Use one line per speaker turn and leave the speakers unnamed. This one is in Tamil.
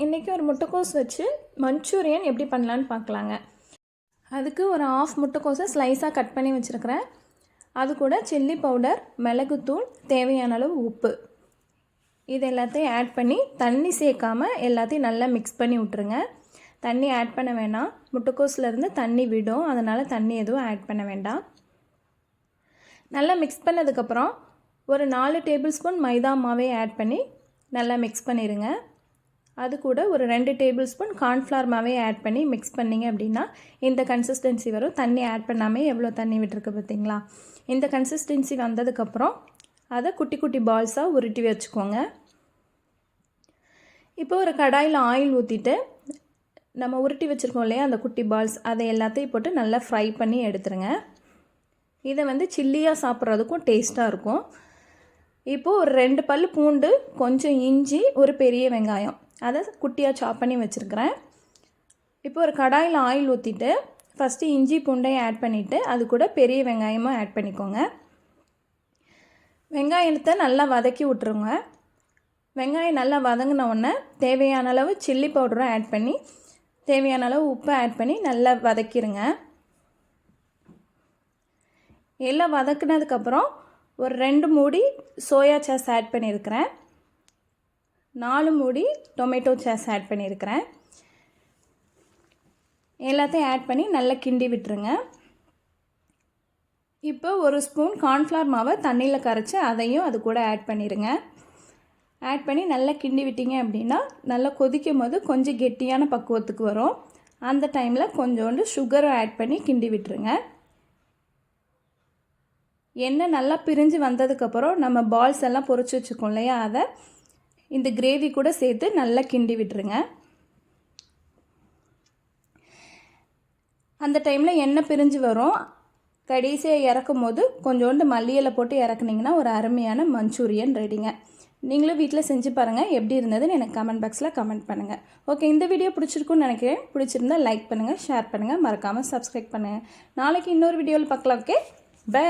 இன்றைக்கி ஒரு முட்டைக்கோஸ் வச்சு மஞ்சூரியன் எப்படி பண்ணலான்னு பார்க்கலாங்க. அதுக்கு ஒரு 1/2 முட்டைக்கோஸை ஸ்லைஸாக கட் பண்ணி வச்சுருக்கிறேன். அது கூட சில்லி பவுடர், மிளகுத்தூள், தேவையான அளவு உப்பு, இது எல்லாத்தையும் ஆட் பண்ணி தண்ணி சேர்க்காமல் எல்லாத்தையும் நல்லா மிக்ஸ் பண்ணி விட்ருங்க. தண்ணி ஆட் பண்ண வேண்டாம், முட்டைக்கோஸ்லேருந்து தண்ணி விடும், அதனால் தண்ணி எதுவும் ஆட் பண்ண வேண்டாம். நல்லா மிக்ஸ் பண்ணதுக்கப்புறம் ஒரு 4 டேபிள் ஸ்பூன் மைதா மாவே ஆட் பண்ணி நல்லா மிக்ஸ் பண்ணிடுங்க. அது கூட ஒரு 2 டேபிள் ஸ்பூன் கார்ன்ஃப்ளவர் மாவே ஆட் பண்ணி மிக்ஸ் பண்ணிங்க அப்படின்னா இந்த கன்சிஸ்டன்சி வரும். தண்ணி ஆட் பண்ணாமல் எவ்வளோ தண்ணி விட்டுருக்கு பார்த்தீங்களா? இந்த கன்சிஸ்டன்சி வந்ததுக்கப்புறம் அதை குட்டி குட்டி பால்ஸாக உருட்டி வச்சுக்கோங்க. இப்போ ஒரு கடாயில் ஆயில் ஊற்றிட்டு நம்ம உருட்டி வச்சுருக்கோம் இல்லையா அந்த குட்டி பால்ஸ், அதை எல்லாத்தையும் போட்டு நல்லா ஃப்ரை பண்ணி எடுத்துருங்க. இதை சில்லியாக சாப்பிட்றதுக்கும் டேஸ்ட்டாக இருக்கும். இப்போது ஒரு 2 பல் பூண்டு, கொஞ்சம் இஞ்சி, ஒரு பெரிய வெங்காயம் அதை குட்டியாக சாப் பண்ணி வச்சுருக்கிறேன். இப்போ ஒரு கடாயில் ஆயில் ஊற்றிட்டு ஃபஸ்ட்டு இஞ்சி பூண்டையும் ஆட் பண்ணிவிட்டு அது கூட பெரிய வெங்காயமும் ஆட் பண்ணிக்கோங்க. வெங்காயத்தை நல்லா வதக்கி விட்ருங்க. வெங்காயம் நல்லா வதங்கின உடனே தேவையான அளவு சில்லி பவுடரும் ஆட் பண்ணி தேவையான அளவு உப்பு ஆட் பண்ணி நல்லா வதக்கிடுங்க. எல்லாம் வதக்குனதுக்கப்புறம் ஒரு 2 மூடி சோயா சாஸ் ஆட் பண்ணியிருக்கிறேன். 4 மூடி டொமேட்டோ சாஸ் ஆட் பண்ணியிருக்கிறேன். எல்லாத்தையும் ஆட் பண்ணி நல்லா கிண்டி விட்டுருங்க. இப்போ ஒரு ஸ்பூன் கார்ன்ஃப்ளவர் மாவை தண்ணியில் கரைச்சி அதையும் அது கூட ஆட் பண்ணிடுங்க. ஆட் பண்ணி நல்லா கிண்டி விட்டீங்க அப்படின்னா நல்லா கொதிக்கும் போது கொஞ்சம் கெட்டியான பக்குவத்துக்கு வரும். அந்த டைமில் கொஞ்சோண்டு சுகரும் ஆட் பண்ணி கிண்டி விட்டுருங்க. எண்ணெய் நல்லா பிரிஞ்சு வந்ததுக்கப்புறம் நம்ம பால்ஸ் எல்லாம் பொரிச்சு வச்சுக்கோம் இல்லையா, அதை இந்த கிரேவி கூட சேர்த்து நல்லா கிண்டி விட்டுருங்க. அந்த டைமில் எண்ணெய் பிரிஞ்சு வரும். கடைசியாக இறக்கும் போது கொஞ்சோண்டு மல்லியிலை போட்டு இறக்குனிங்கன்னா ஒரு அருமையான மஞ்சூரியன் ரெடிங்க. நீங்களும் வீட்டில் செஞ்சு பாருங்கள். எப்படி இருந்ததுன்னு எனக்கு கமெண்ட் பாக்ஸில் கமெண்ட் பண்ணுங்கள். ஓகே, இந்த வீடியோ பிடிச்சிருக்குன்னு நினைக்கிறேன். பிடிச்சிருந்தா லைக் பண்ணுங்கள், ஷேர் பண்ணுங்கள், மறக்காமல் சப்ஸ்கிரைப் பண்ணுங்கள். நாளைக்கு இன்னொரு வீடியோவில் பார்க்கலாம். Okay, by.